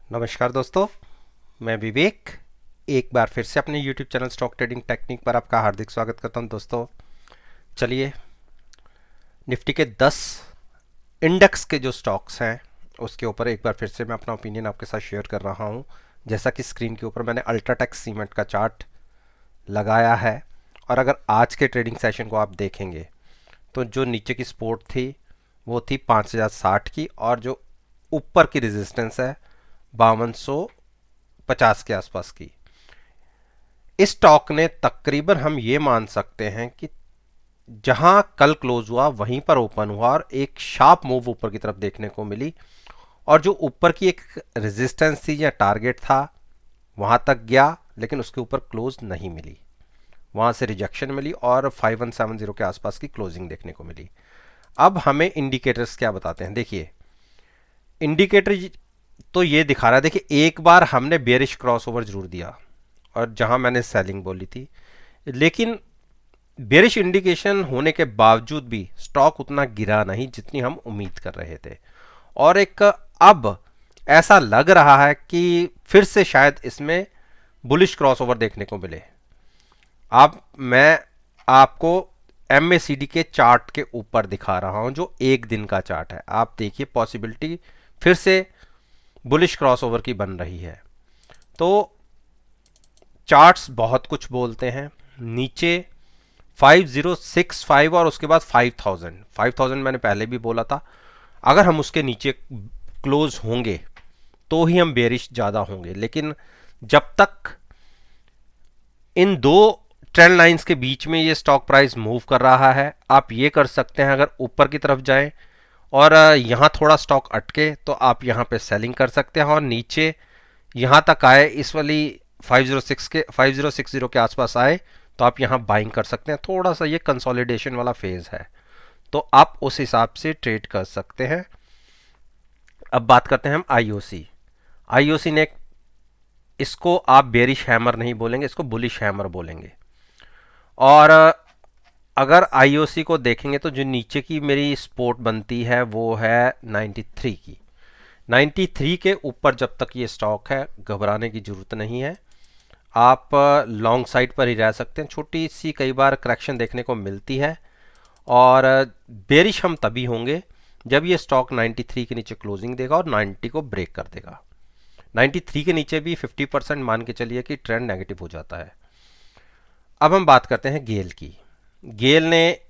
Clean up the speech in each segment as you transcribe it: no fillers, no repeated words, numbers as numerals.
नमस्कार दोस्तों, मैं विवेक एक बार फिर से अपने YouTube channel stock trading technique पर आपका हार्दिक स्वागत करता हूं। दोस्तों चलिए, निफ्टी के 10 इंडेक्स के जो स्टॉक्स हैं उसके ऊपर एक बार फिर से मैं अपना ओपिनियन आपके साथ शेयर कर रहा हूं। जैसा कि स्क्रीन के ऊपर मैंने अल्ट्राटेक सीमेंट का चार्ट लगाया है, और अगर आज के ट्रेडिंग सेशन को आप देखेंगे तो जो नीचे की सपोर्ट थी वो थी 5060 की, और जो ऊपर की रेजिस्टेंस है 5250 के आसपास की। इस स्टॉक ने तकरीबन हम ये मान सकते हैं कि जहां कल क्लोज हुआ वहीं पर ओपन हुआ और एक शार्प मूव ऊपर की तरफ देखने को मिली, और जो ऊपर की एक रेजिस्टेंस थी या टारगेट था वहां तक गया, लेकिन उसके ऊपर क्लोज नहीं मिली, वहां से रिजेक्शन मिली और 5170 के आसपास की क्लोजिंग देखने को मिली। अब हमें इंडिकेटर्स क्या बताते हैं, देखिए इंडिकेटर तो ये दिखा रहा है। देखिए एक बार हमने बेरिश क्रॉसओवर जरूर दिया और जहां मैंने सेलिंग बोली थी, लेकिन बेरिश इंडिकेशन होने के बावजूद भी स्टॉक उतना गिरा नहीं जितनी हम उम्मीद कर रहे थे, और एक अब ऐसा लग रहा है कि फिर से शायद इसमें बुलिश क्रॉसओवर देखने को मिले। अब मैं आपको एमएसीडी के चार्ट के ऊपर दिखा रहा हूं जो एक दिन का चार्ट है। आप देखिए पॉसिबिलिटी फिर से बुलिश क्रॉसओवर की बन रही है। तो चार्ट्स बहुत कुछ बोलते हैं। नीचे 5065 और उसके बाद 5000 मैंने पहले भी बोला था, अगर हम उसके नीचे क्लोज होंगे तो ही हम बेरिश ज़्यादा होंगे। लेकिन जब तक इन दो ट्रेंड लाइंस के बीच में ये स्टॉक प्राइस मूव कर रहा है, आप ये कर सकते हैं, अगर ऊपर की तरफ जाएं और यहाँ थोड़ा स्टॉक अटके तो आप यहाँ पे सेलिंग कर सकते हैं, और नीचे यहाँ तक आए, इस वाली 5060 के आसपास आए तो आप यहाँ बाइंग कर सकते हैं। थोड़ा सा ये कंसोलिडेशन वाला फेज है, तो आप उस हिसाब से ट्रेड कर सकते हैं। अब बात करते हैं हम आईओसी। आईओसी ने, इसको आप बेरिश हैमर नहीं बोलेंगे, इसको बुलिश हैमर बोलेंगे। और अगर आईओसी को देखेंगे तो जो नीचे की मेरी सपोर्ट बनती है वो है 93 की। 93 के ऊपर जब तक ये स्टॉक है घबराने की जरूरत नहीं है, आप लॉन्ग साइड पर ही रह सकते हैं। छोटी सी कई बार करेक्शन देखने को मिलती है, और बेरिश हम तभी होंगे जब ये स्टॉक 93 के नीचे क्लोजिंग देगा और 90 को ब्रेक कर देगा। 93 के नीचे भी 50% मान के चलिए कि ट्रेंड नेगेटिव हो जाता है। अब हम बात करते हैं गेल की। गेल ने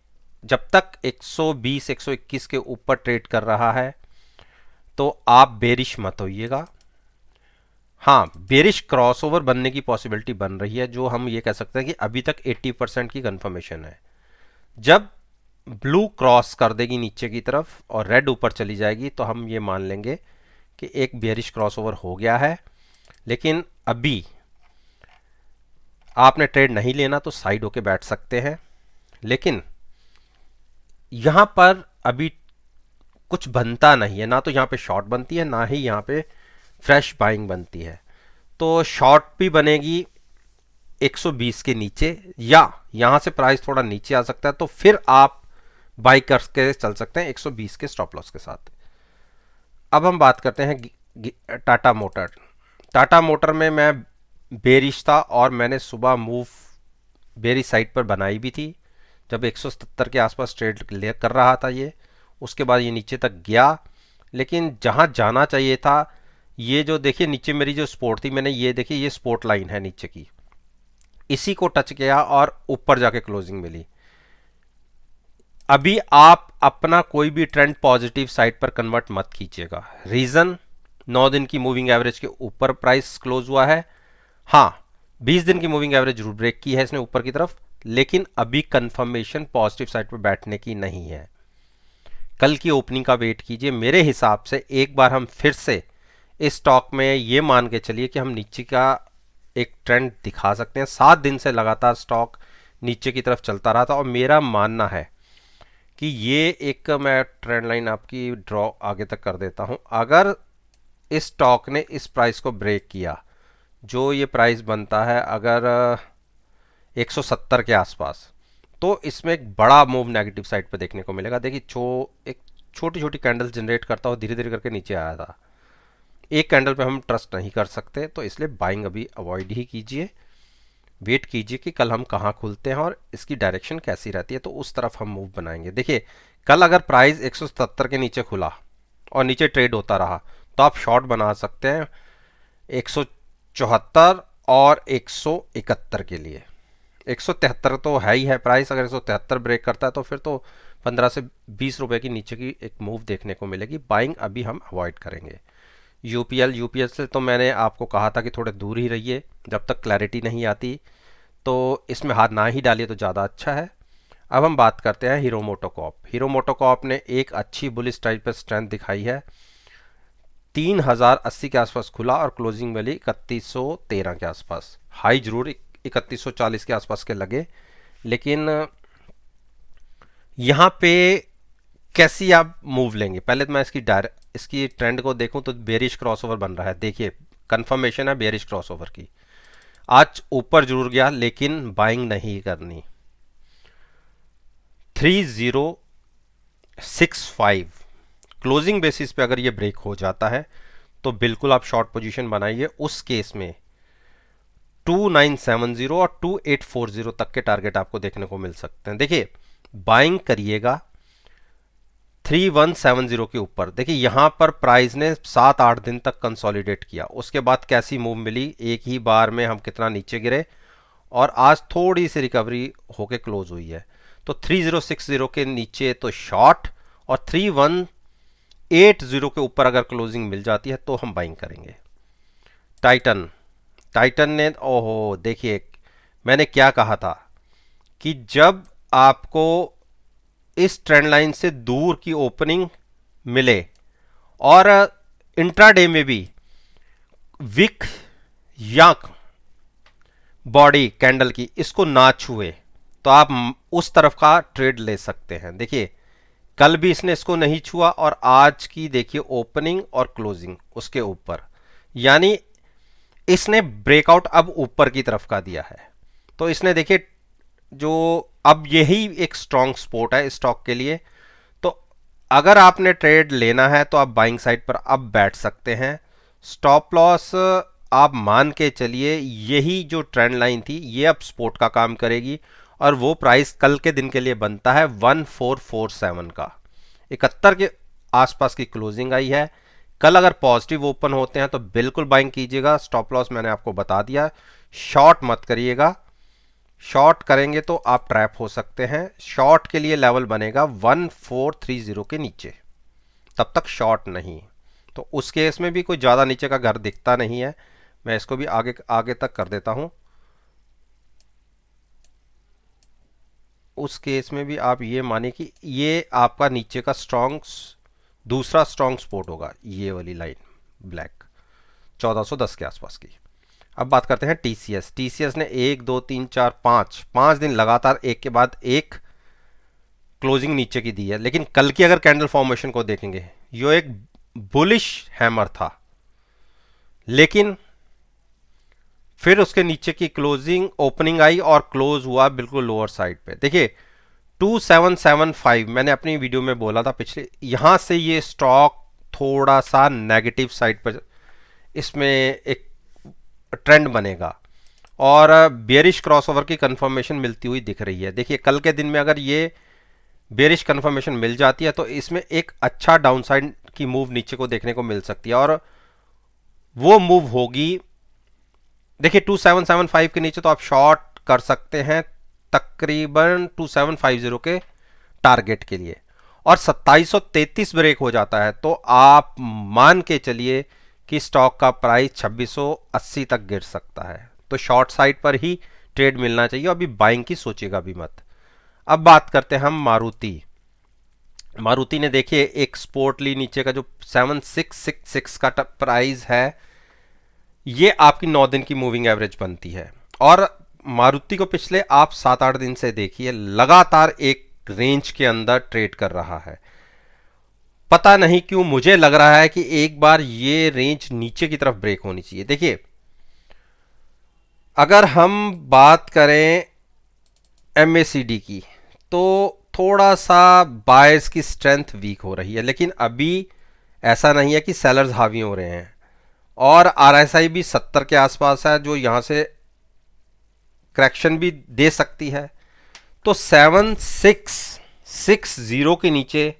जब तक 120 121 के ऊपर ट्रेड कर रहा है तो आप बेरिश मत होइएगा। हाँ, बेरिश क्रॉसओवर बनने की पॉसिबिलिटी बन रही है, जो हम ये कह सकते हैं कि अभी तक 80% की कंफर्मेशन है। जब ब्लू क्रॉस कर देगी नीचे की तरफ और रेड ऊपर चली जाएगी तो हम ये मान लेंगे कि एक बेरिश क्रॉसओवर हो गया है। लेकिन अभी आपने ट्रेड नहीं लेना तो साइड होके बैठ सकते हैं, लेकिन यहां पर अभी कुछ बनता नहीं है, ना तो यहां पे शॉर्ट बनती है ना ही यहां पे फ्रेश बाइंग बनती है। तो शॉर्ट भी बनेगी 120 के नीचे, या यहां से प्राइस थोड़ा नीचे आ सकता है तो फिर आप बाई करके चल सकते हैं 120 के स्टॉप लॉस के साथ। अब हम बात करते हैं टाटा मोटर। टाटा मोटर में मैं बेरिश था और मैंने सुबह मूव बेरिश साइड पर बनाई भी थी जब 177 के आसपास ट्रेड कर रहा था ये। उसके बाद ये नीचे तक गया, लेकिन जहां जाना चाहिए था, ये जो देखिए नीचे मेरी जो सपोर्ट थी, मैंने ये देखिए ये सपोर्ट लाइन है नीचे की, इसी को टच किया और ऊपर जाके क्लोजिंग मिली। अभी आप अपना कोई भी ट्रेंड पॉजिटिव साइड पर कन्वर्ट मत कीजिएगा। रीजन, 9 दिन की मूविंग एवरेज के ऊपर प्राइस क्लोज हुआ है। हाँ, 20 दिन की मूविंग एवरेज जरूर ब्रेक की है इसने ऊपर की तरफ, लेकिन अभी कंफर्मेशन पॉजिटिव साइड पर बैठने की नहीं है। कल की ओपनिंग का वेट कीजिए। मेरे हिसाब से एक बार हम फिर से इस स्टॉक में ये मान के चलिए कि हम नीचे का एक ट्रेंड दिखा सकते हैं। 7 दिन से लगातार स्टॉक नीचे की तरफ चलता रहा था, और मेरा मानना है कि ये एक, मैं ट्रेंड लाइन आपकी ड्रॉ आगे तक कर देता हूं। अगर इस स्टॉक ने इस प्राइस को ब्रेक किया, जो ये प्राइस बनता है अगर 170 के आसपास, तो इसमें एक बड़ा मूव नेगेटिव साइड पे देखने को मिलेगा। देखिए एक छोटी छोटी कैंडल्स जनरेट करता हुआ धीरे धीरे करके नीचे आया था। एक कैंडल पे हम ट्रस्ट नहीं कर सकते, तो इसलिए बाइंग अभी अवॉइड ही कीजिए। वेट कीजिए कि कल हम कहाँ खुलते हैं और इसकी डायरेक्शन कैसी रहती है, तो उस तरफ हम मूव बनाएंगे। देखिए कल अगर प्राइस 177 के नीचे खुला और नीचे ट्रेड होता रहा तो आप शॉर्ट बना सकते हैं 174 और 171 के लिए। 173 तो है ही है प्राइस, अगर 173 ब्रेक करता है तो फिर तो 15 से 20 रुपए की नीचे की एक मूव देखने को मिलेगी। बाइंग अभी हम अवॉइड करेंगे। यूपीएल से तो मैंने आपको कहा था कि थोड़े दूर ही रहिए जब तक क्लैरिटी नहीं आती, तो इसमें हाथ ना ही डालिए तो ज़्यादा अच्छा है। अब हम बात करते हैं हीरो मोटोकॉर्प। हीरो मोटोकॉर्प ने एक अच्छी बुलिश टाइप पर स्ट्रेंथ दिखाई है। 3080 के आसपास खुला और क्लोजिंग वाली 3113 के आसपास। हाई जरूर 3140 के आसपास के लगे, लेकिन यहाँ पे कैसी आप मूव लेंगे? पहले तो मैं इसकी ट्रेंड को देखूं तो बेरिश क्रॉसओवर बन रहा है। देखिए कंफर्मेशन है बेरिश क्रॉसओवर की। आज ऊपर जरूर गया लेकिन बाइंग नहीं करनी। 3065 क्लोजिंग बेसिस पे अगर ये ब्रेक हो जाता है तो बिल्कुल आप शॉर्ट पोजीशन बनाइए। उस केस में 2970 और 2840 तक के टारगेट आपको देखने को मिल सकते हैं। देखिए बाइंग करिएगा 3170 के ऊपर। देखिए यहां पर प्राइस ने 7-8 दिन तक कंसोलिडेट किया, उसके बाद कैसी मूव मिली, एक ही बार में हम कितना नीचे गिरे और आज थोड़ी सी रिकवरी होके क्लोज हुई है। तो 3060 के नीचे तो शॉर्ट और 3180 के ऊपर अगर क्लोजिंग मिल जाती है तो हम बाइंग करेंगे। टाइटन ने, ओहो देखिए मैंने क्या कहा था कि जब आपको इस ट्रेंड लाइन से दूर की ओपनिंग मिले और इंट्राडे में भी विक या बॉडी कैंडल की इसको ना छुए तो आप उस तरफ का ट्रेड ले सकते हैं। देखिए कल भी इसने इसको नहीं छुआ और आज की देखिए ओपनिंग और क्लोजिंग उसके ऊपर, यानी इसने ब्रेकआउट अब ऊपर की तरफ का दिया है। तो इसने देखिए जो अब यही एक स्ट्रॉन्ग सपोर्ट है स्टॉक के लिए। तो अगर आपने ट्रेड लेना है तो आप बाइंग साइड पर अब बैठ सकते हैं। स्टॉप लॉस आप मान के चलिए यही जो ट्रेंड लाइन थी ये अब सपोर्ट का काम करेगी और वो प्राइस कल के दिन के लिए बनता है 1447 का। 71 के आसपास की क्लोजिंग आई है। कल अगर पॉजिटिव ओपन होते हैं तो बिल्कुल बाइंग कीजिएगा। स्टॉप लॉस मैंने आपको बता दिया, शॉर्ट मत करिएगा। शॉर्ट करेंगे तो आप ट्रैप हो सकते हैं। शॉर्ट के लिए लेवल बनेगा 1430 के नीचे, तब तक शॉर्ट नहीं। तो उस केस में भी कोई ज़्यादा नीचे का घर दिखता नहीं है। मैं इसको भी आगे आगे तक कर देता हूं। उस केस में भी आप ये मानिए कि ये आपका नीचे का दूसरा स्ट्रॉन्ग सपोर्ट होगा, ये वाली लाइन ब्लैक 1410 के आसपास की। अब बात करते हैं टीसीएस। टीसीएस ने 1 2 3 4 5 दिन लगातार एक के बाद एक क्लोजिंग नीचे की दी है, लेकिन कल की अगर कैंडल फॉर्मेशन को देखेंगे यो एक बुलिश हैमर था, लेकिन फिर उसके नीचे की क्लोजिंग ओपनिंग आई और क्लोज हुआ बिल्कुल लोअर साइड पे। देखिए 2775 मैंने अपनी वीडियो में बोला था पिछले, यहां से ये स्टॉक थोड़ा सा नेगेटिव साइड पर इसमें एक ट्रेंड बनेगा और बेरिश क्रॉसओवर की कंफर्मेशन मिलती हुई दिख रही है। देखिए कल के दिन में अगर ये बेरिश कंफर्मेशन मिल जाती है तो इसमें एक अच्छा डाउनसाइड की मूव नीचे को देखने को मिल सकती है और वो मूव होगी। देखिए 2775 के नीचे तो आप शॉर्ट कर सकते हैं तकरीबन 2750 के टारगेट के लिए, और 2733 ब्रेक हो जाता है तो आप मान के चलिए कि स्टॉक का प्राइस 2680 तक गिर सकता है। तो शॉर्ट साइड पर ही ट्रेड मिलना चाहिए, अभी बाइंग की सोचेगा भी मत। अब बात करते हैं हम मारुति ने देखिए एक सपोर्ट ली नीचे का जो 7666 का प्राइस है, ये आपकी 9 दिन की मूविंग एवरेज बनती है। और मारुति को पिछले आप 7-8 दिन से देखिए लगातार एक रेंज के अंदर ट्रेड कर रहा है। पता नहीं क्यों मुझे लग रहा है कि एक बार ये रेंज नीचे की तरफ ब्रेक होनी चाहिए। देखिए अगर हम बात करें एमएसीडी की तो थोड़ा सा बायर्स की स्ट्रेंथ वीक हो रही है, लेकिन अभी ऐसा नहीं है कि सेलर्स हावी हो रहे हैं। और RSI भी 70 के आसपास है, जो यहां से करेक्शन भी दे सकती है। तो 7660 के नीचे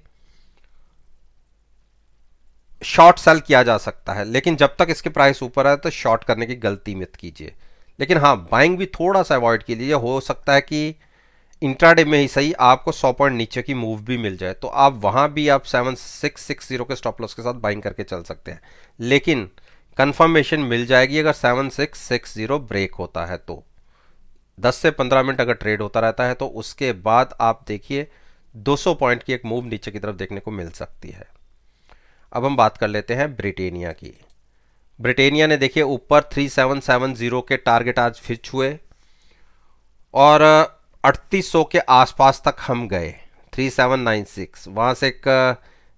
शॉर्ट सेल किया जा सकता है, लेकिन जब तक इसके प्राइस ऊपर है तो शॉर्ट करने की गलती मत कीजिए। लेकिन हाँ, बाइंग भी थोड़ा सा अवॉइड कीजिए। हो सकता है कि इंट्राडे में ही सही आपको 100 पॉइंट नीचे की मूव भी मिल जाए, तो आप वहां भी आप 7660 के स्टॉप लॉस के साथ बाइंग करके चल सकते हैं। लेकिन कंफर्मेशन मिल जाएगी अगर 7660 ब्रेक होता है तो 10 से 15 मिनट अगर ट्रेड होता रहता है तो उसके बाद आप देखिए 200 पॉइंट की एक मूव नीचे की तरफ देखने को मिल सकती है। अब हम बात कर लेते हैं ब्रिटेनिया की। ब्रिटेनिया ने देखिए ऊपर 3770 के टारगेट आज फिर छुए और 3800 के आसपास तक हम गए। 3796 वहां से एक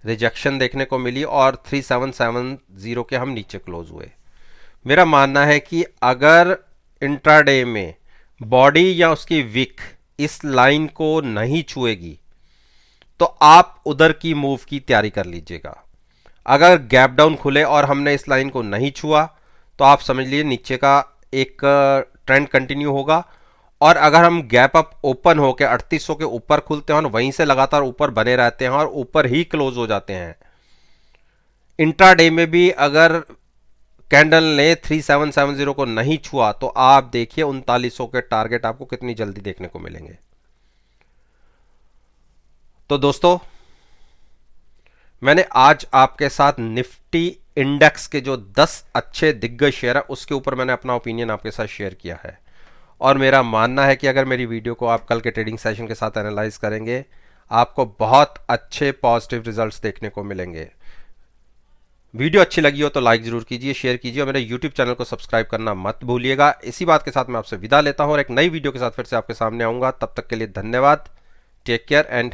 रिजेक्शन देखने को मिली और 3770 के हम नीचे क्लोज हुए। मेरा मानना है कि अगर इंट्राडे में बॉडी या उसकी विक इस लाइन को नहीं छुएगी तो आप उधर की मूव की तैयारी कर लीजिएगा। अगर गैप डाउन खुले और हमने इस लाइन को नहीं छुआ तो आप समझ लीजिए नीचे का एक ट्रेंड कंटिन्यू होगा। और अगर हम गैप अप ओपन होकर 3800 के ऊपर खुलते हैं और वहीं से लगातार ऊपर बने रहते हैं और ऊपर ही क्लोज हो जाते हैं, इंट्राडे में भी अगर कैंडल ने 3770 को नहीं छुआ तो आप देखिए 3900 के टारगेट आपको कितनी जल्दी देखने को मिलेंगे। तो दोस्तों, मैंने आज आपके साथ निफ्टी इंडेक्स के जो 10 अच्छे दिग्गज शेयर है उसके ऊपर मैंने अपना ओपिनियन आपके साथ शेयर किया है। और मेरा मानना है कि अगर मेरी वीडियो को आप कल के ट्रेडिंग सेशन के साथ एनालाइज करेंगे आपको बहुत अच्छे पॉजिटिव रिजल्ट्स देखने को मिलेंगे। वीडियो अच्छी लगी हो तो लाइक जरूर कीजिए, शेयर कीजिए और मेरे यूट्यूब चैनल को सब्सक्राइब करना मत भूलिएगा। इसी बात के साथ मैं आपसे विदा लेता हूं और एक नई वीडियो के साथ फिर से आपके सामने आऊंगा। तब तक के लिए धन्यवाद। Take care and